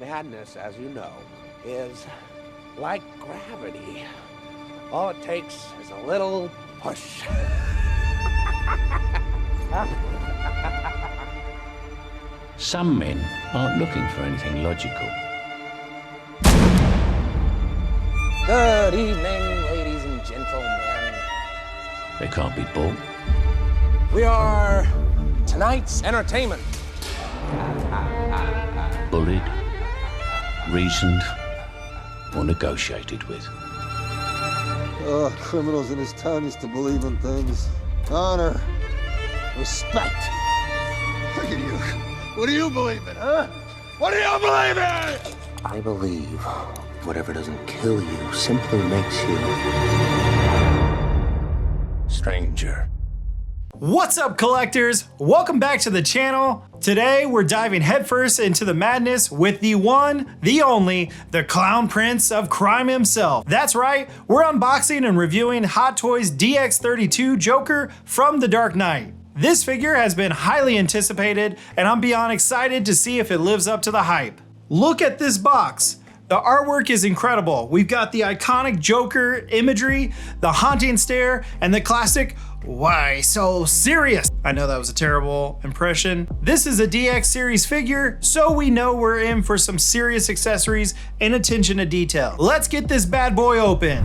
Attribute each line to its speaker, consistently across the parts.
Speaker 1: Madness, as you know, is like gravity. All it takes is a little push.
Speaker 2: Some men aren't looking for anything logical.
Speaker 1: Good evening, ladies and gentlemen.
Speaker 2: They can't be bought.
Speaker 1: We are tonight's entertainment.
Speaker 2: Bullied, reasoned, or negotiated with.
Speaker 3: Oh, criminals in this town used to believe in things. Honor, respect. Look at you. What do you believe in, huh? What do you believe in?
Speaker 1: I believe whatever doesn't kill you simply makes you stranger.
Speaker 4: What's up, collectors? Welcome back to the channel. Today, we're diving headfirst into the madness with the one, the only, the Clown Prince of Crime himself. That's right, we're unboxing and reviewing Hot Toys DX32 Joker from The Dark Knight. This figure has been highly anticipated, and I'm beyond excited to see if it lives up to the hype. Look at this box. The artwork is incredible. We've got the iconic Joker imagery, the haunting stare, and the classic, "Why so serious?" I know that was a terrible impression. This is a DX series figure, so we know we're in for some serious accessories and attention to detail. Let's get this bad boy open.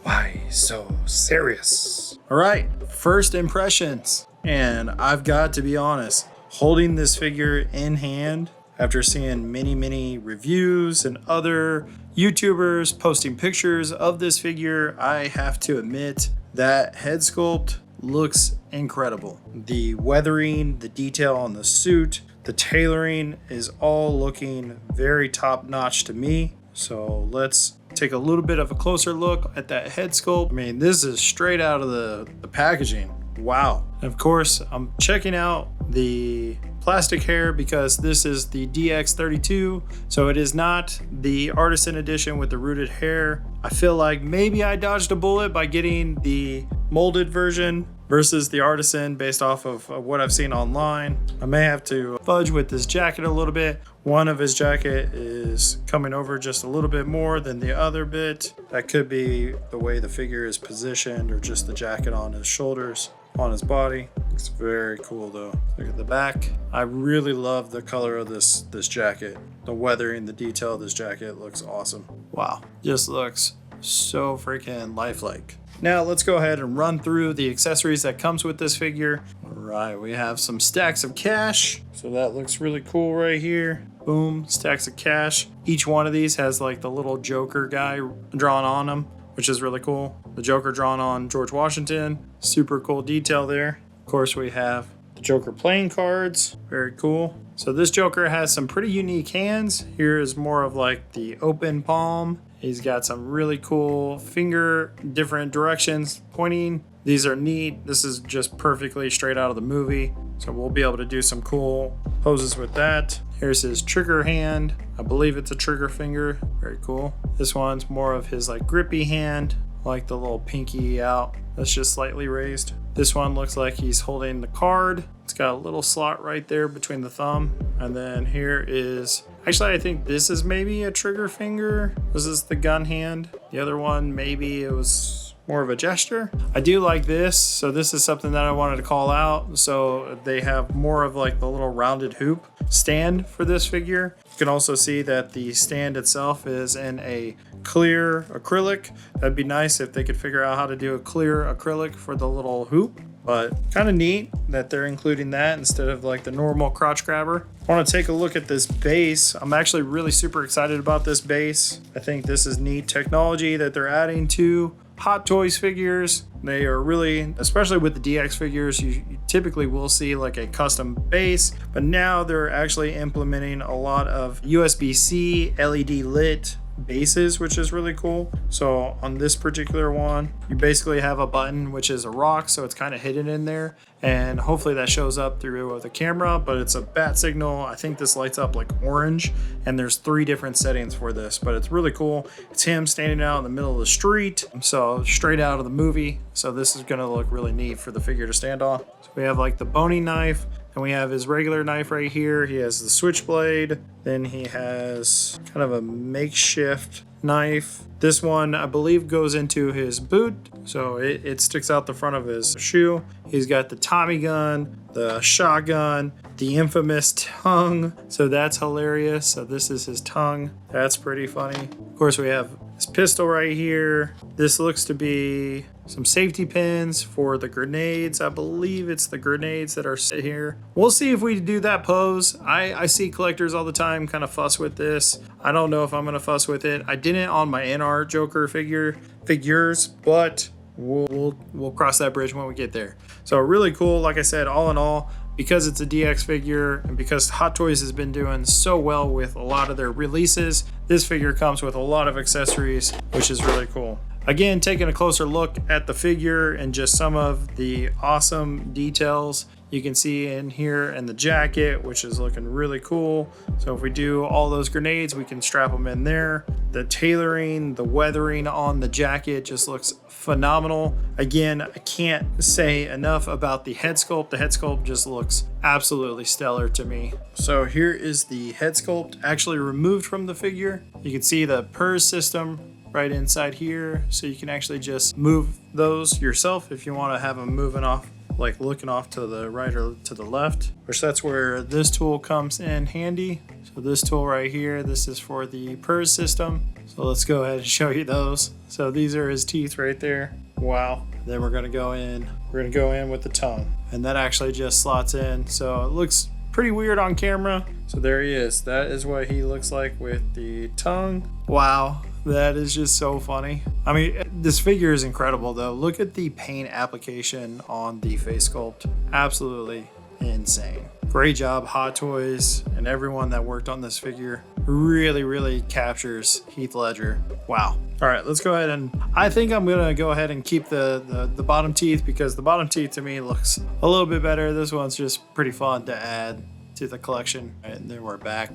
Speaker 4: Why so serious? All right, first impressions. And I've got to be honest, holding this figure in hand after seeing many reviews and other YouTubers posting pictures of this figure, I have to admit that head sculpt looks incredible. The weathering, the detail on the suit, the tailoring is all looking very top notch to me. So let's take a little bit of a closer look at that head sculpt. I mean, this is straight out of the packaging. Wow. And of course, I'm checking out the plastic hair because this is the DX32, so it is not the artisan edition with the rooted hair. I feel like maybe I dodged a bullet by getting the molded version versus the artisan based off of what I've seen online. I may have to fudge with this jacket a little bit. One of his jacket is coming over just a little bit more than the other bit. That could be the way the figure is positioned or just the jacket on his shoulders, on his body. It's very cool though. Look at the back. I really love the color of this jacket. The weathering, the detail of this jacket looks awesome. Wow, just looks so freaking lifelike. Now let's go ahead and run through the accessories that comes with this figure. All right, we have some stacks of cash. So that looks really cool right here. Boom, stacks of cash. Each one of these has like the little Joker guy drawn on them, which is really cool. The Joker drawn on George Washington. Super cool detail there. Of course, we have the Joker playing cards. Very cool. So this Joker has some pretty unique hands. Here is more of like the open palm. He's got some really cool finger, different directions pointing. These are neat. This is just perfectly straight out of the movie. So we'll be able to do some cool poses with that. Here's his trigger hand. I believe it's a trigger finger. Very cool. This one's more of his like grippy hand, like the little pinky out. That's just slightly raised. This one looks like he's holding the card. It's got a little slot right there between the thumb. And then here is, actually I think this is maybe a trigger finger. This is the gun hand. The other one, maybe it was more of a gesture. I do like this. So this is something that I wanted to call out. So they have more of like the little rounded hoop stand for this figure. You can also see that the stand itself is in a clear acrylic. That'd be nice if they could figure out how to do a clear acrylic for the little hoop, but kind of neat that they're including that instead of like the normal crotch grabber. I want to take a look at this base. I'm actually really super excited about this base. I think this is neat technology that they're adding to Hot Toys figures. They are really, especially with the DX figures, you typically will see like a custom base, but now they're actually implementing a lot of USB-C LED lit bases, which is really cool. So on this particular one, you basically have a button which is a rock, so it's kind of hidden in there, and hopefully that shows up through the camera, but it's a bat signal. I think this lights up like orange, and there's 3 different settings for this, but it's really cool. It's him standing out in the middle of the street, so straight out of the movie. So this is gonna look really neat for the figure to stand on. So we have like the boning knife, and we have his regular knife right here. He has the switchblade. Then he has kind of a makeshift knife. This one, I believe, goes into his boot, so it sticks out the front of his shoe. He's got the Tommy gun, the shotgun, the infamous tongue. So that's hilarious. So this is his tongue. That's pretty funny. Of course, we have his pistol right here. This looks to be some safety pins for the grenades. I believe it's the grenades that are here. We'll see if we do that pose. I see collectors all the time kind of fuss with this. I don't know if I'm gonna fuss with it. I didn't on my NR Joker figures, but we'll cross that bridge when we get there. So really cool. Like I said, all in all, because it's a DX figure and because Hot Toys has been doing so well with a lot of their releases, this figure comes with a lot of accessories, which is really cool. Again, taking a closer look at the figure and just some of the awesome details you can see in here, and the jacket, which is looking really cool. So if we do all those grenades, we can strap them in there. The tailoring, the weathering on the jacket just looks phenomenal. Again, I can't say enough about the head sculpt. The head sculpt just looks absolutely stellar to me. So here is the head sculpt actually removed from the figure. You can see the PERS system right inside here, so you can actually just move those yourself if you want to have them moving off, like looking off to the right or to the left, which that's where this tool comes in handy. So this tool right here, this is for the PERS system. So let's go ahead and show you those. So these are his teeth right there. Wow. Then we're gonna go in with the tongue, and that actually just slots in. So it looks pretty weird on camera. So there he is. That is what he looks like with the tongue. Wow. That is just so funny. I mean, this figure is incredible though. Look at the paint application on the face sculpt. Absolutely insane. Great job, Hot Toys, and everyone that worked on this figure. Really captures Heath Ledger. Wow. All right, let's go ahead, and I think I'm gonna go ahead and keep the bottom teeth, because the bottom teeth to me looks a little bit better. This one's just pretty fun to add to the collection. And then we're back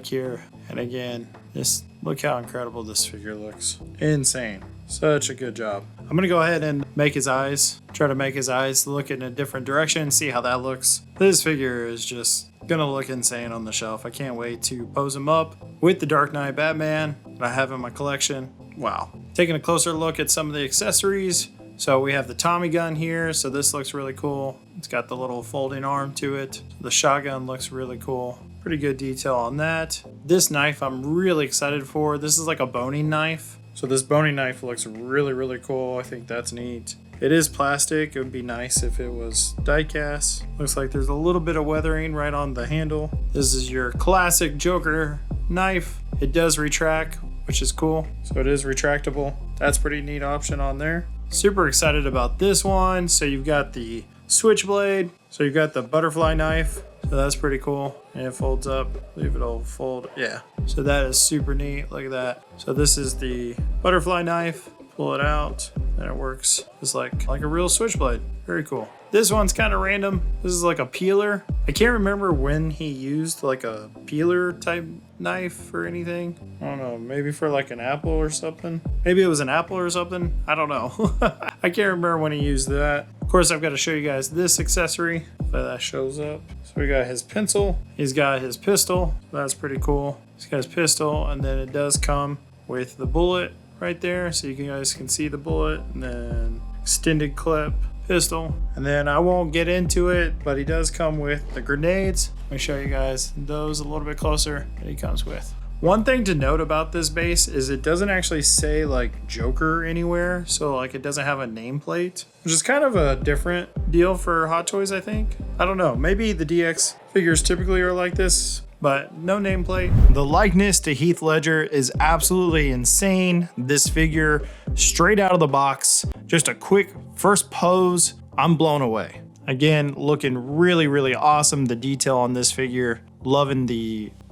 Speaker 4: here, and again, just look how incredible this figure looks. Insane. Such a good job. I'm gonna go ahead and make his eyes, try to make his eyes look in a different direction, see how that looks. This figure is just gonna look insane on the shelf. I can't wait to pose him up with the Dark Knight Batman that I have in my collection. Wow. Taking a closer look at some of the accessories. So we have the Tommy gun here, so this looks really cool. It's got the little folding arm to it. The shotgun looks really cool. Pretty good detail on that. This knife I'm really excited for. This is like a boning knife. So this boning knife looks really cool. I think that's neat. It is plastic. It would be nice if it was die cast. Looks like there's a little bit of weathering right on the handle. This is your classic Joker knife. It does retract, which is cool. So it is retractable. That's a pretty neat option on there. Super excited about this one. So you've got the switchblade. So you've got the butterfly knife. So that's pretty cool. And it folds up. I believe it'll fold. Yeah. So that is super neat. Look at that. So this is the butterfly knife. Pull it out and it works just like a real switchblade. Very cool. This one's kind of random. This is like a peeler. I can't remember when he used like a peeler type knife or anything. I don't know, maybe for like an apple or something. Maybe it was an apple or something. I don't know. I can't remember when he used that. Of course, I've got to show you guys this accessory that shows up. So we got his pencil. He's got his pistol. That's pretty cool. He's got his pistol, and then it does come with the bullet right there, so you guys can see the bullet, and then extended clip pistol. And then I won't get into it, but he does come with the grenades. Let me show you guys those a little bit closer that he comes with. One thing to note about this base is it doesn't actually say like Joker anywhere, so like it doesn't have a nameplate, which is kind of a different deal for Hot Toys, I think. I don't know, maybe the DX figures typically are like this, but no nameplate. The likeness to Heath Ledger is absolutely insane. This figure, straight out of the box, just a quick first pose, I'm blown away. Again, looking really awesome. The detail on this figure, loving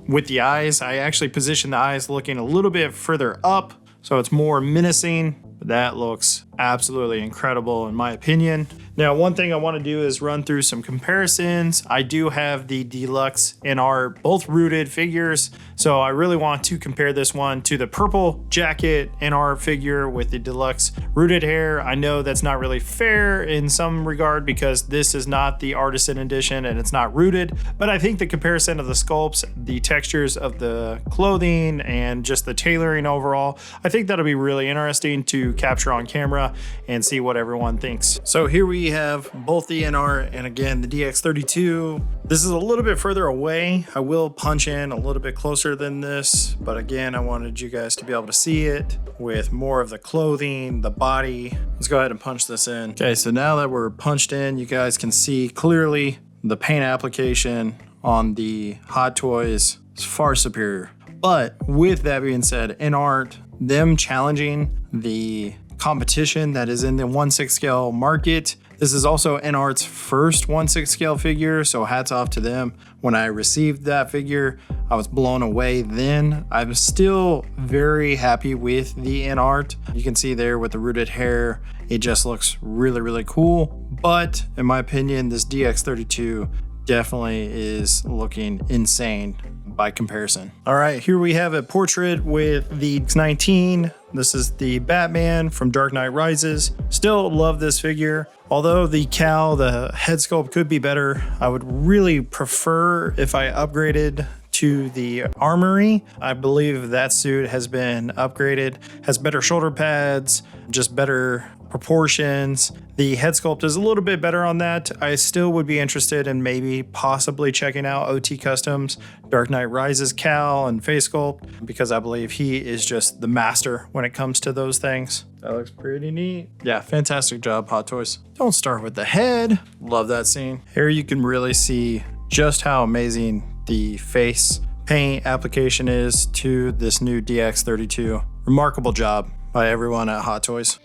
Speaker 4: with the eyes. I actually positioned the eyes looking a little bit further up, so it's more menacing. That looks absolutely incredible in my opinion. Now, one thing I want to do is run through some comparisons. I do have the deluxe and are both rooted figures, so I really want to compare this one to the purple jacket and our figure with the deluxe rooted hair. I know that's not really fair in some regard because this is not the artisan edition and it's not rooted, but I think the comparison of the sculpts, the textures of the clothing, and just the tailoring overall, I think that'll be really interesting to capture on camera and see what everyone thinks. So here we have both the NR and again the DX32. This is a little bit further away. I will punch in a little bit closer than this, but again, I wanted you guys to be able to see it with more of the clothing, the body. Let's go ahead and punch this in. Okay, so now that we're punched in, you guys can see clearly the paint application on the Hot Toys is far superior. But with that being said, in art, them challenging the competition that is in the 1/6 scale market. This is also NArt's first 1/6 scale figure, so hats off to them. When I received that figure, I was blown away then. I'm still very happy with the NArt. You can see there with the rooted hair, it just looks really, really cool. But in my opinion, this DX32 definitely is looking insane by comparison. All right, here we have a portrait with the X19. This is the Batman from Dark Knight Rises. Still love this figure. Although the cowl, the head sculpt could be better, I would really prefer if I upgraded to the armory. I believe that suit has been upgraded, has better shoulder pads, just better proportions. The head sculpt is a little bit better on that. I still would be interested in maybe possibly checking out OT Customs, Dark Knight Rises cowl and face sculpt, because I believe he is just the master when it comes to those things. That looks pretty neat. Yeah, fantastic job, Hot Toys. Don't start with the head. Love that scene. Here you can really see just how amazing the face paint application is to this new DX32. Remarkable job by everyone at Hot Toys.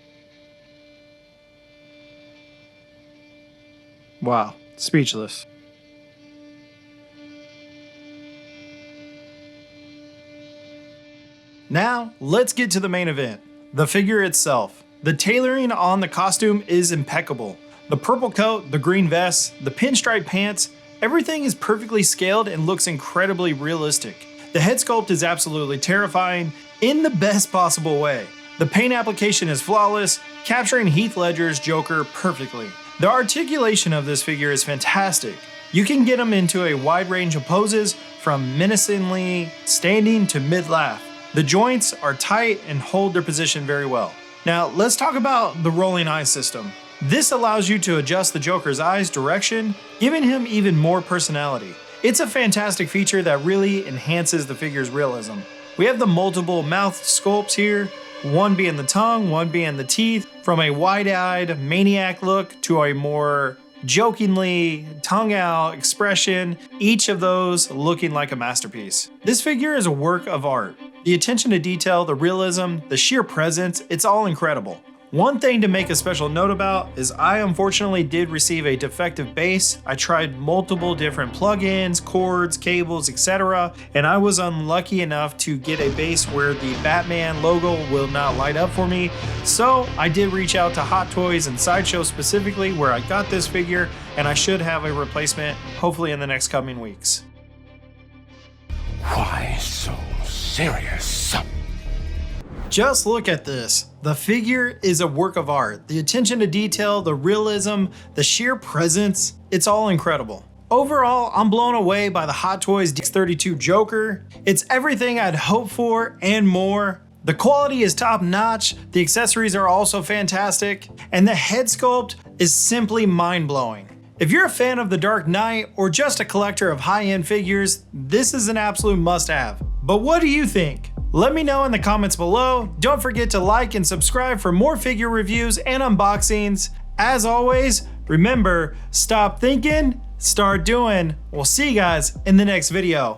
Speaker 4: Wow, speechless. Now, let's get to the main event, the figure itself. The tailoring on the costume is impeccable. The purple coat, the green vest, the pinstripe pants, everything is perfectly scaled and looks incredibly realistic. The head sculpt is absolutely terrifying in the best possible way. The paint application is flawless, capturing Heath Ledger's Joker perfectly. The articulation of this figure is fantastic. You can get him into a wide range of poses, from menacingly standing to mid-laugh. The joints are tight and hold their position very well. Now, let's talk about the rolling eye system. This allows you to adjust the Joker's eyes direction, giving him even more personality. It's a fantastic feature that really enhances the figure's realism. We have the multiple mouth sculpts here, one being the tongue, one being the teeth, from a wide-eyed maniac look to a more jokingly tongue-out expression, each of those looking like a masterpiece. This figure is a work of art. The attention to detail, the realism, the sheer presence, it's all incredible. One thing to make a special note about is I unfortunately did receive a defective base. I tried multiple different plugins, cords, cables, etc., and I was unlucky enough to get a base where the Batman logo will not light up for me. So I did reach out to Hot Toys and Sideshow specifically where I got this figure, and I should have a replacement hopefully in the next coming weeks.
Speaker 1: Why so serious?
Speaker 4: Just look at this. The figure is a work of art. The attention to detail, the realism, the sheer presence, it's all incredible. Overall, I'm blown away by the Hot Toys DX32 Joker. It's everything I'd hoped for and more. The quality is top notch, the accessories are also fantastic, and the head sculpt is simply mind-blowing. If you're a fan of The Dark Knight or just a collector of high-end figures, this is an absolute must-have. But what do you think? Let me know in the comments below. Don't forget to like and subscribe for more figure reviews and unboxings. As always, remember, stop thinking, start doing. We'll see you guys in the next video.